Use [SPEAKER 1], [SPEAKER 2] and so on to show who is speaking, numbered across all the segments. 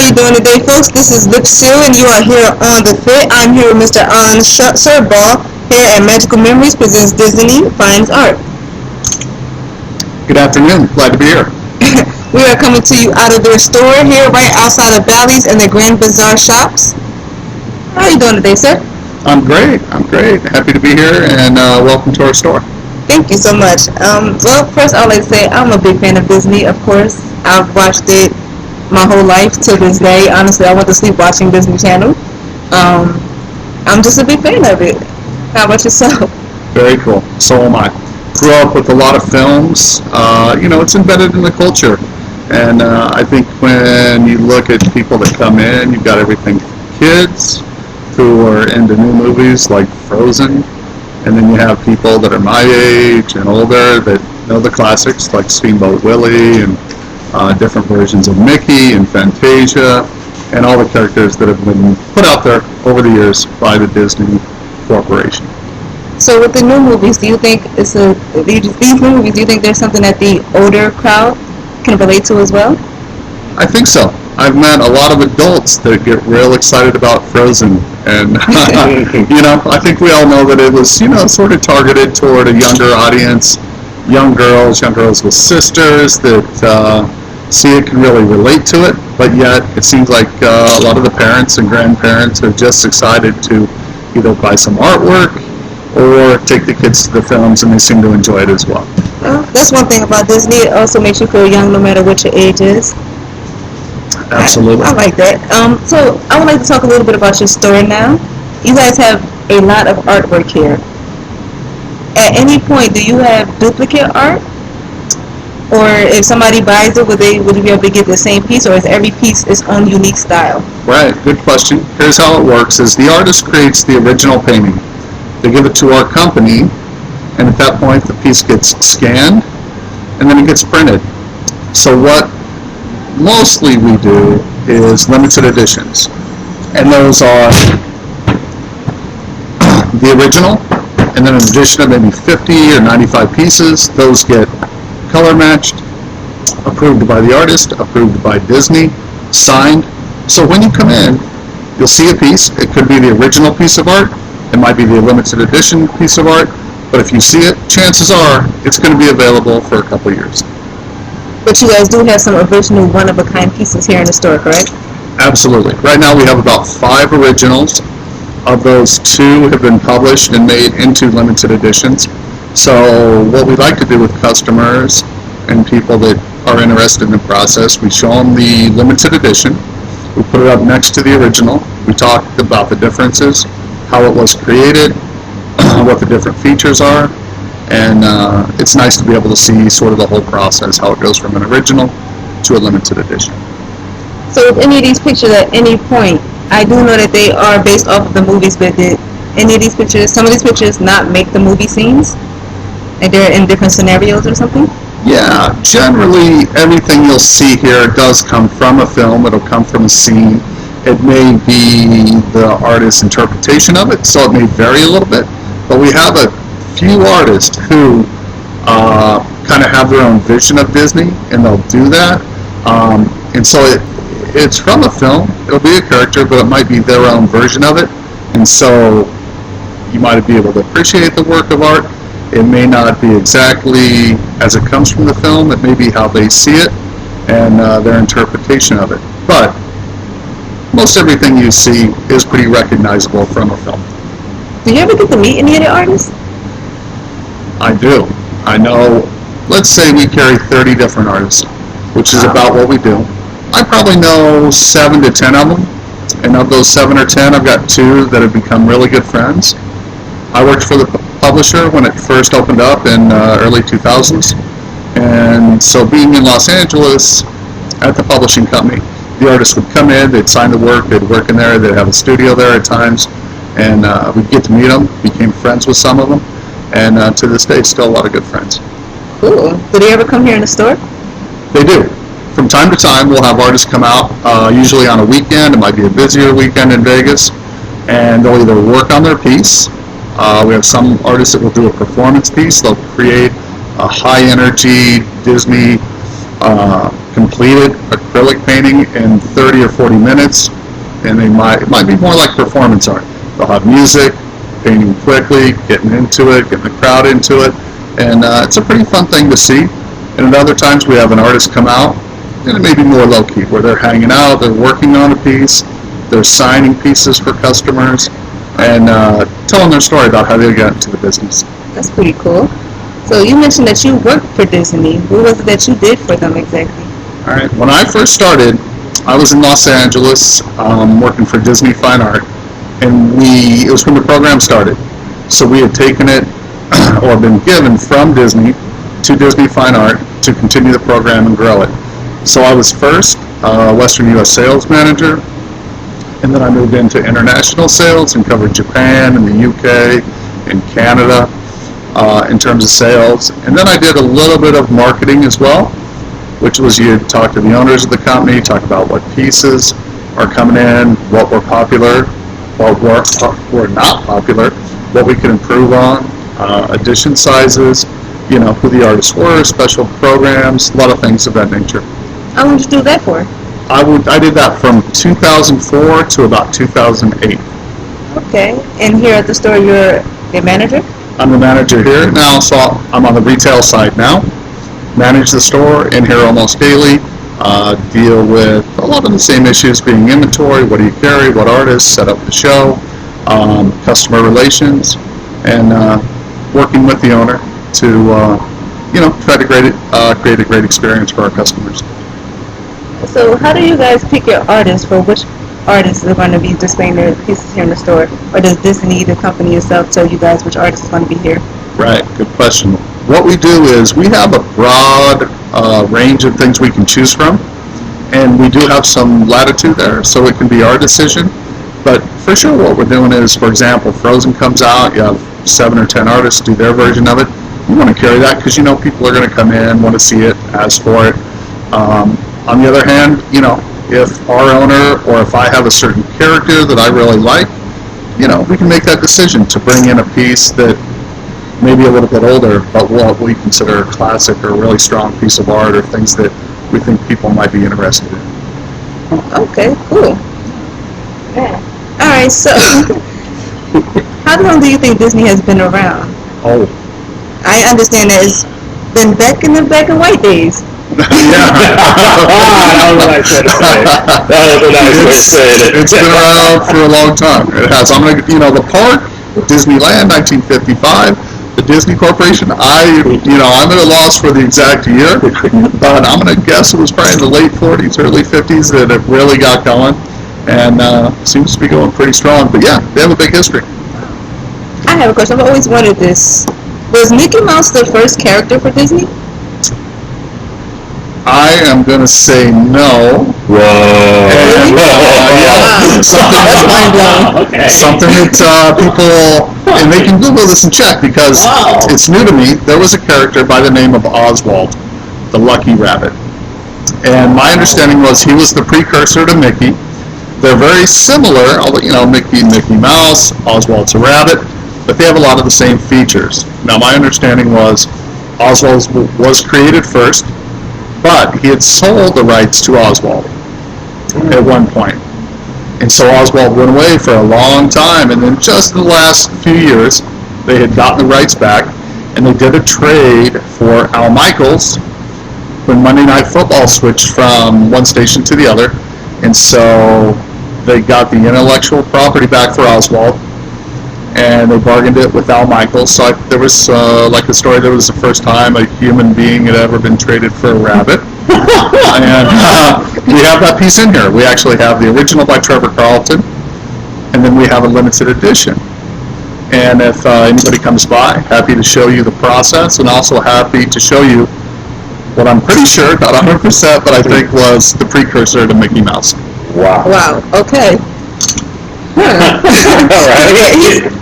[SPEAKER 1] you doing today, folks? This is Lip Seal, and you are here on The Fit. I'm here with Mr. Alan Surball here at Magical Memories presents Disney Finds Art.
[SPEAKER 2] Good afternoon. Glad to be here.
[SPEAKER 1] We are coming to you out of their store here right outside of Bally's and the Grand Bazaar shops. How are you doing today, sir?
[SPEAKER 2] I'm great. Happy to be here, and welcome to our store.
[SPEAKER 1] Thank you so much. Well, first I would like to say I'm a big fan of Disney, of course. I've watched it my whole life to this day. Honestly, I went to sleep watching Disney Channel. I'm just a big fan of it. How about yourself?
[SPEAKER 2] Very cool. So am I. Grew up with a lot of films. It's embedded in the culture. And I think when you look at people that come in, you've got everything from kids who are into new movies like Frozen. And then you have people that are my age and older that know the classics like Steamboat Willie and different versions of Mickey and Fantasia and all the characters that have been put out there over the years by the Disney Corporation.
[SPEAKER 1] So with the new movies, do you think these new movies, do you think there's something that the older crowd can relate to as well?
[SPEAKER 2] I think so. I've met a lot of adults that get real excited about Frozen, and I think we all know that it was sort of targeted toward a younger audience, young girls with sisters that see it, can really relate to it, but yet it seems like a lot of the parents and grandparents are just excited to either buy some artwork or take the kids to the films, and they seem to enjoy it as well.
[SPEAKER 1] Well, that's one thing about Disney. It also makes you feel young no matter what your age is.
[SPEAKER 2] Absolutely.
[SPEAKER 1] I like that. So I would like to talk a little bit about your store now. You guys have a lot of artwork here. At any point, do you have duplicate art? Or if somebody buys it, would you be able to get the same piece, or is every piece its own unique style?
[SPEAKER 2] Right, good question. Here's how it works: is the artist creates the original painting. They give it to our company, and at that point the piece gets scanned, and then it gets printed. So what mostly we do is limited editions, and those are the original, and then an edition of maybe 50 or 95 pieces. Those get color matched, approved by the artist, approved by Disney, signed. So when you come in, you'll see a piece. It could be the original piece of art, it might be the limited edition piece of art, but if you see it, chances are it's going to be available for a couple years.
[SPEAKER 1] But you guys do have some original one-of-a-kind pieces here in the store, correct?
[SPEAKER 2] Absolutely. Right now we have about 5 originals. Of those, 2 have been published and made into limited editions. So what we like to do with customers and people that are interested in the process, we show them the limited edition. We put it up next to the original. We talk about the differences, how it was created, what the different features are, and it's nice to be able to see sort of the whole process, how it goes from an original to a limited edition.
[SPEAKER 1] So with any of these pictures at any point, I do know that they are based off of the movies, but did any of these pictures, some of these pictures not make the movie scenes? Like they're in different scenarios or something?
[SPEAKER 2] Yeah, generally everything you'll see here does come from a film. It'll come from a scene. It may be the artist's interpretation of it, so it may vary a little bit. But we have a few artists who kind of have their own vision of Disney, and they'll do that. And so it's from a film. It'll be a character, but it might be their own version of it. And so you might be able to appreciate the work of art. It may not be exactly as it comes from the film. It may be how they see it and their interpretation of it. But most everything you see is pretty recognizable from a film.
[SPEAKER 1] Do you ever get to meet any of the artists?
[SPEAKER 2] I do. I know, let's say we carry 30 different artists, which is about what we do. I probably know 7 to 10 of them, and of those 7 or 10, I've got 2 that have become really good friends. I worked for the publisher when it first opened up in early 2000s, and so being in Los Angeles at the publishing company, the artists would come in, they'd sign the work, they'd work in there, they'd have a studio there at times, and we'd get to meet them, became friends with some of them, and to this day, still a lot of good friends.
[SPEAKER 1] Cool. Do they ever come here in the store?
[SPEAKER 2] They do. From time to time, we'll have artists come out, usually on a weekend. It might be a busier weekend in Vegas, and they'll either work on their piece. We have some artists that will do a performance piece. They'll create a high-energy Disney completed acrylic painting in 30 or 40 minutes, and it might be more like performance art. They'll have music, painting quickly, getting into it, getting the crowd into it, and it's a pretty fun thing to see. And at other times we have an artist come out, and it may be more low-key, where they're hanging out, they're working on a piece, they're signing pieces for customers, and telling their story about how they got into the business.
[SPEAKER 1] That's pretty cool. So you mentioned that you worked for Disney. What was it that you did for them exactly?
[SPEAKER 2] All right. When I first started, I was in Los Angeles working for Disney Fine Art, and it was when the program started. So we had taken it or been given from Disney to Disney Fine Art to continue the program and grow it. So I was first Western U.S. sales manager, and then I moved into international sales and covered Japan and the UK and Canada in terms of sales. And then I did a little bit of marketing as well, which was you talk to the owners of the company, talk about what pieces are coming in, what were popular, what were not popular, what we could improve on, edition sizes, who the artists were, special programs, a lot of things of that nature.
[SPEAKER 1] How long did you do that for?
[SPEAKER 2] I did that from 2004 to about 2008.
[SPEAKER 1] Okay. And here at the store, you're a manager?
[SPEAKER 2] I'm the manager here now, so I'm on the retail side now. Manage the store in here almost daily. Deal with a lot of the same issues, being inventory, what do you carry, what artists, set up the show, customer relations, and working with the owner to try to create a great experience for our customers.
[SPEAKER 1] So how do you guys pick your artists for which artists are going to be displaying their pieces here in the store? Or does Disney, the company itself, tell you guys which artists is going to be here?
[SPEAKER 2] Right, good question. What we do is we have a broad range of things we can choose from, and we do have some latitude there, so it can be our decision. But for sure what we're doing is, for example, Frozen comes out, you have 7 or 10 artists do their version of it. You want to carry that because you know people are going to come in, want to see it, ask for it. On the other hand, if our owner or if I have a certain character that I really like, we can make that decision to bring in a piece that may be a little bit older, but what we consider a classic or a really strong piece of art or things that we think people might be interested in.
[SPEAKER 1] Okay, cool. Yeah. All right, so how long do you think Disney has been around?
[SPEAKER 2] Oh.
[SPEAKER 1] I understand that it's been back in the black and white days.
[SPEAKER 2] Yeah.
[SPEAKER 3] That was a nice way to say it. That was a nice way to say it.
[SPEAKER 2] It's been around for a long time. It has. The park, Disneyland, 1955. The Disney Corporation, I'm at a loss for the exact year, but I'm going to guess it was probably in the late 40s, early 50s that it really got going, and seems to be going pretty strong. But yeah, they have a big history.
[SPEAKER 1] I have a question. I've always wondered this. Was Mickey Mouse the first character for Disney?
[SPEAKER 2] I am going to say no.
[SPEAKER 3] Whoa.
[SPEAKER 2] And,
[SPEAKER 1] Wow. That's mind-blowing.
[SPEAKER 3] Okay.
[SPEAKER 2] Something that people, and they can Google this and check because it's new to me. There was a character by the name of Oswald, the Lucky Rabbit. And my understanding was he was the precursor to Mickey. They're very similar, although, Mickey Mouse, Oswald's a rabbit, but they have a lot of the same features. Now, my understanding was Oswald was created first, but he had sold the rights to Oswald at one point. And so Oswald went away for a long time, and then just in the last few years, they had gotten the rights back, and they did a trade for Al Michaels when Monday Night Football switched from one station to the other. And so they got the intellectual property back for Oswald, and they bargained it with Al Michaels. So there was, like the story, there was the first time a human being had ever been traded for a rabbit. And we have that piece in here. We actually have the original by Trevor Carlton, and then we have a limited edition. And if anybody comes by, happy to show you the process, and also happy to show you what I'm pretty sure, not 100%, but I think was the precursor to Mickey Mouse.
[SPEAKER 3] Wow.
[SPEAKER 1] Wow. Okay.
[SPEAKER 3] All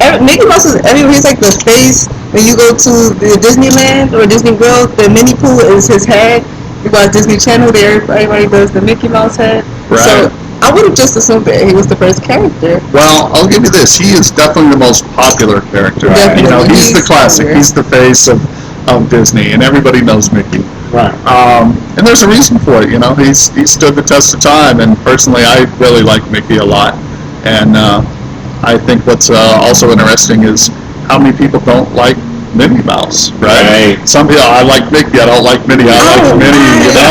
[SPEAKER 3] right.
[SPEAKER 1] Mickey Mouse is everywhere. He's like the face. When you go to the Disneyland or Disney World, the Minnie Pooh is his head. You go to Disney Channel, there everybody does the Mickey Mouse head.
[SPEAKER 2] Right.
[SPEAKER 1] So I would have just assumed that he was the first character.
[SPEAKER 2] Well, I'll give you this. He is definitely the most popular character.
[SPEAKER 1] Definitely.
[SPEAKER 2] He's the classic. He's the face of Disney, and everybody knows Mickey.
[SPEAKER 3] Right.
[SPEAKER 2] And there's a reason for it, you know. He stood the test of time, and personally, I really like Mickey a lot. And I think what's also interesting is how many people don't like Minnie Mouse, right? Some people, I like Mickey, I don't like Minnie, I like Minnie, you know?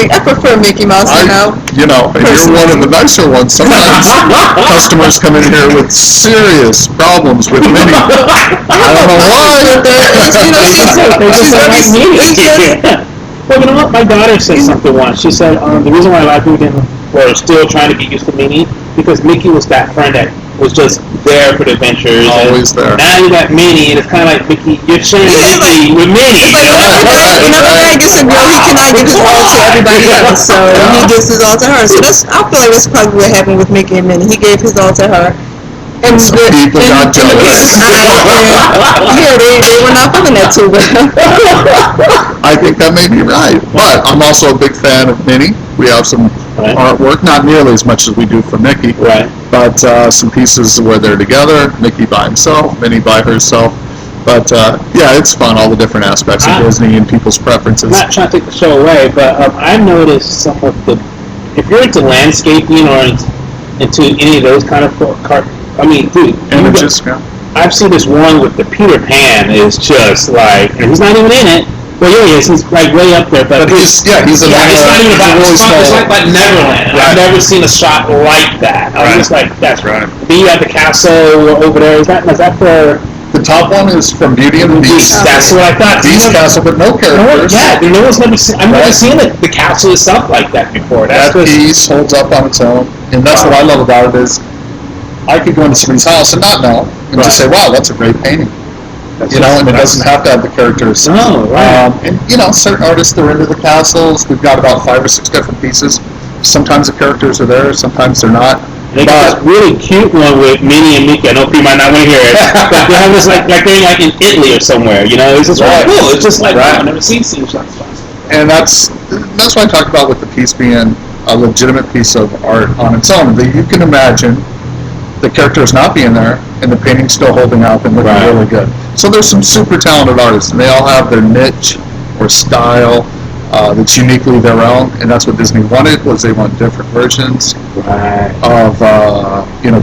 [SPEAKER 1] I prefer Mickey Mouse, you know.
[SPEAKER 2] You know, and you're one of the nicer ones. Sometimes customers come in here with serious problems with Minnie. I don't know why.
[SPEAKER 3] Well, you know what? My daughter said something once. She said the reason why a lot of people were still trying to get used to Minnie because Mickey was that friend that was just there for the adventures.
[SPEAKER 2] Always there.
[SPEAKER 3] Now you got Minnie, and it's kind of like Mickey. You're sharing Mickey with Minnie.
[SPEAKER 1] It's like whenever Greg gets a girl, he cannot give his all to everybody else, so he gives his all to her. So I feel like that's probably what happened with Mickey and Minnie. He gave his all to her. And
[SPEAKER 2] some people got jealous.
[SPEAKER 1] Yeah, they were not feeling that too well.
[SPEAKER 2] I think that may be right. But I'm also a big fan of Minnie. We have some artwork, not nearly as much as we do for Mickey.
[SPEAKER 3] Right.
[SPEAKER 2] But some pieces where they're together, Mickey by himself, Minnie by herself. But yeah, it's fun, all the different aspects of Disney and people's preferences.
[SPEAKER 3] Not trying to take the show away, but I've noticed some of the, if you're into landscaping or into any of those kind of I mean, dude,
[SPEAKER 2] images,
[SPEAKER 3] I've seen this one with the Peter Pan is just like, and he's not even in it. Well, yeah, he is. He's like way up there, but
[SPEAKER 2] he's
[SPEAKER 3] it's not even about
[SPEAKER 2] really small.
[SPEAKER 3] It's like Neverland. Right. I've never seen a shot like that. I was just like, that's right. Then you have the castle over there. Is that
[SPEAKER 2] the top one is from Beauty and the Beast.
[SPEAKER 3] That's what I thought.
[SPEAKER 2] Beast Castle, but no characters.
[SPEAKER 3] No one's never seen. I've never seen the castle itself like that before.
[SPEAKER 2] That piece holds up on its own, and that's what I love about it is I could go into somebody's house and not know, and just say, "Wow, that's a great painting." And it doesn't have to have the characters.
[SPEAKER 3] No, right.
[SPEAKER 2] And certain artists are into the castles. We've got about 5 or 6 different pieces. Sometimes the characters are there, sometimes they're not.
[SPEAKER 3] They got this really cute one with Minnie and Mickey. I know people might not want to hear it, but they have this like they're like in Italy or somewhere. It's just really cool. It's just like wow, I've never seen scenes like that.
[SPEAKER 2] And that's what I talked about with the piece being a legitimate piece of art on its own. That you can imagine the characters not being there and the painting still holding up and looking really good. So there's some super talented artists, and they all have their niche or style that's uniquely their own, and that's what Disney wanted. Was they want different versions of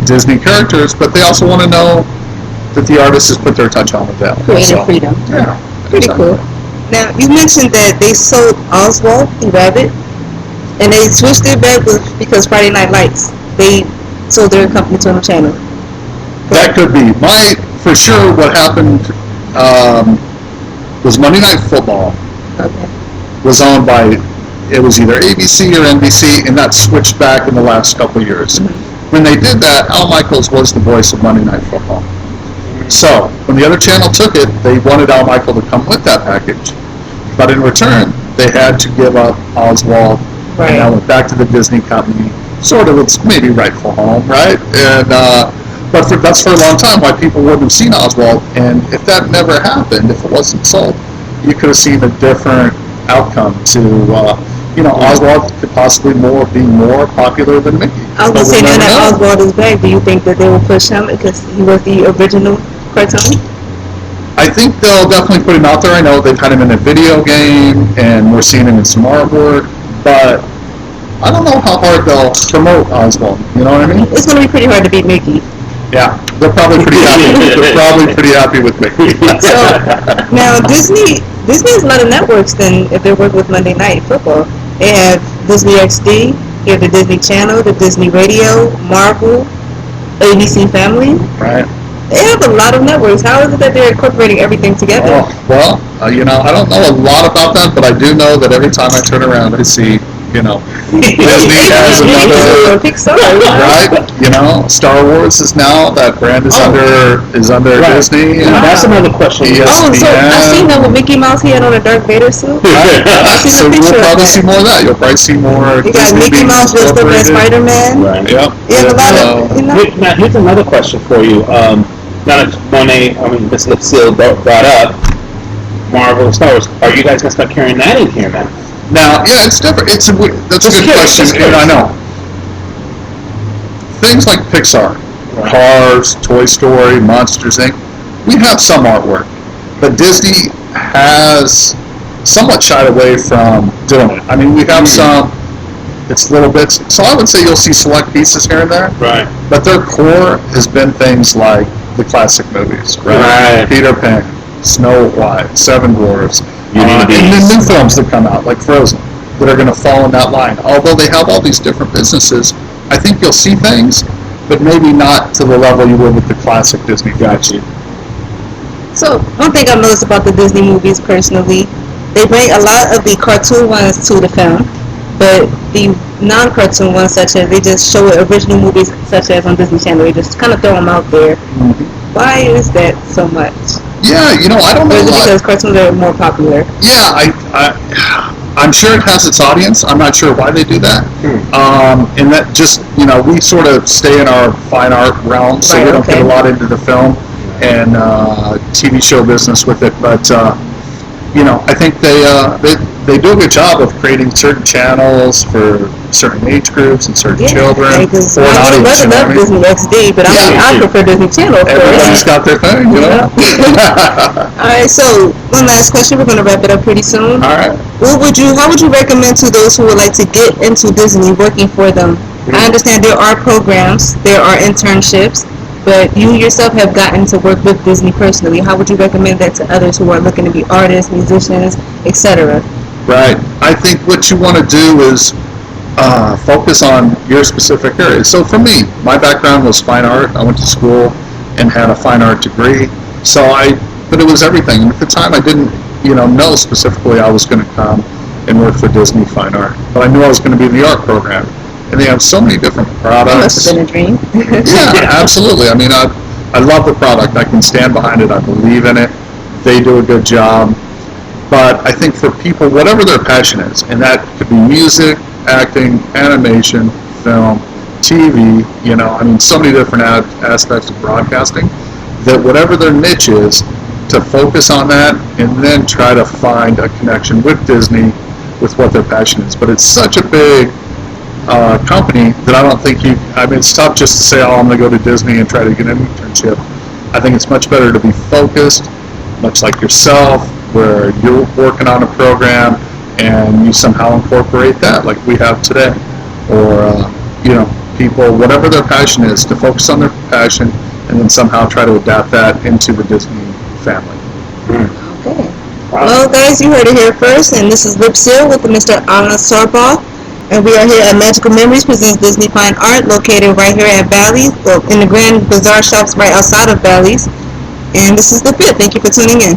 [SPEAKER 2] Disney characters, but they also want to know that the artist has put their touch on it.
[SPEAKER 1] Creative freedom.
[SPEAKER 2] Yeah,
[SPEAKER 1] pretty cool. Now you mentioned that they sold Oswald the Rabbit, and they switched it back because Friday Night Lights. They sold their company to a channel.
[SPEAKER 2] That could be. For sure, what happened was Monday Night Football was owned by, it was either ABC or NBC, and that switched back in the last couple of years. When they did that, Al Michaels was the voice of Monday Night Football. So, when the other channel took it, they wanted Al Michael to come with that package. But in return, they had to give up Oswald, and that went back to the Disney company. Sort of, it's maybe rightful home, right? And but that's for a long time why people wouldn't have seen Oswald. And if that never happened, if it wasn't sold, you could have seen a different outcome to, Oswald could possibly be more popular than Mickey.
[SPEAKER 1] I was going to say, now that Oswald is back, do you think that they will push him because he was the original cartoon?
[SPEAKER 2] I think they'll definitely put him out there. I know they've had him in a video game, and we're seeing him in some artwork, but I don't know how hard they'll promote Oswald. You know what I mean?
[SPEAKER 1] It's going to be pretty hard to beat Mickey.
[SPEAKER 2] Yeah, they're probably pretty happy. They're probably pretty happy with Mickey.
[SPEAKER 1] So now Disney has a lot of networks. Then if they work with Monday Night Football, they have Disney XD, you have the Disney Channel, the Disney Radio, Marvel, ABC Family.
[SPEAKER 2] Right.
[SPEAKER 1] They have a lot of networks. How is it that they're incorporating everything together?
[SPEAKER 2] Well, I don't know a lot about that, but I do know that every time I turn around, I see. Disney has another
[SPEAKER 1] Pixar,
[SPEAKER 2] right? Star Wars is now that brand is under Disney.
[SPEAKER 3] And that's another question.
[SPEAKER 2] ESPN.
[SPEAKER 1] So I seen that with Mickey Mouse. He had on a Darth Vader suit.
[SPEAKER 2] So we'll probably see more of that. You'll probably see more.
[SPEAKER 1] You got Mickey Mouse dressed up as Spider-Man.
[SPEAKER 2] Right. Yep.
[SPEAKER 1] Yeah, a lot of.
[SPEAKER 3] Now here's another question for you. Now that Monet, this Lucille brought up Marvel, Star Wars. Are you guys gonna start carrying that in here now?
[SPEAKER 2] Now, yeah, it's different. That's a good question, and I know. Things like Pixar, Cars, Toy Story, Monsters, Inc., we have some artwork. But Disney has somewhat shied away from doing it. I mean, we have some, it's little bits. So I would say you'll see select pieces here and there.
[SPEAKER 3] Right.
[SPEAKER 2] But their core has been things like the classic movies, right?
[SPEAKER 3] Right.
[SPEAKER 2] Peter Pan, Snow White, Seven Dwarfs,
[SPEAKER 3] Beauty and the
[SPEAKER 2] and then
[SPEAKER 3] Beast.
[SPEAKER 2] new films that come out like Frozen that are going to fall in that line. Although they have all these different businesses, I think you'll see things, but maybe not to the level you would with the classic Disney.
[SPEAKER 3] Gotcha.
[SPEAKER 1] So, one thing I've noticed about the Disney movies personally, they bring a lot of the cartoon ones to the film, but the non-cartoon ones, such as they just show original movies, such as on Disney Channel, they just kind of throw them out there. Why is that so much?
[SPEAKER 2] Yeah, I don't
[SPEAKER 1] Or
[SPEAKER 2] know.
[SPEAKER 1] is it because cartoons are more popular?
[SPEAKER 2] Yeah, I'm sure it has its audience. I'm not sure why they do that. And that just, we sort of stay in our fine art realm, so
[SPEAKER 1] Right,
[SPEAKER 2] we don't
[SPEAKER 1] okay.
[SPEAKER 2] get a lot into the film and TV show business with it. But, I think they do a good job of creating certain channels for certain age groups and certain children.
[SPEAKER 1] Because
[SPEAKER 2] for an
[SPEAKER 1] I would
[SPEAKER 2] audience,
[SPEAKER 1] rather love Disney XD, but I prefer Disney Channel, of
[SPEAKER 2] Everybody's
[SPEAKER 1] course.
[SPEAKER 2] got their thing,
[SPEAKER 1] Alright, so one last question. We're going to wrap it up pretty soon.
[SPEAKER 2] All right.
[SPEAKER 1] How would you recommend to those who would like to get into Disney working for them? I understand there are programs, there are internships, but you yourself have gotten to work with Disney personally. How would you recommend that to others who are looking to be artists, musicians, etc.?
[SPEAKER 2] Right. I think what you want to do is focus on your specific area. So for me, my background was fine art. I went to school and had a fine art degree. But it was everything. And at the time, I didn't, know specifically I was going to come and work for Disney Fine Art. But I knew I was going to be in the art program. And they have so many different
[SPEAKER 1] That must
[SPEAKER 2] products.
[SPEAKER 1] have been a dream.
[SPEAKER 2] Yeah, absolutely. I mean, I love the product. I can stand behind it. I believe in it. They do a good job. But I think for people, whatever their passion is, and that could be music, acting, animation, film, TV, so many different aspects of broadcasting, that whatever their niche is, to focus on that and then try to find a connection with Disney with what their passion is. But it's such a big company that I don't think it's tough just to say, I'm going to go to Disney and try to get an internship. I think it's much better to be focused, much like yourself, where you're working on a program and you somehow incorporate that like we have today. Or, people, whatever their passion is, to focus on their passion and then somehow try to adapt that into the Disney family.
[SPEAKER 1] Okay. Well, guys, you heard it here first, and this is Lip Seal with Mr. Anna Sorbaugh, and we are here at Magical Memories presents Disney Fine Art, located right here at Bally's, in the Grand Bazaar shops right outside of Bally's. And this is The Fit. Thank you for tuning in.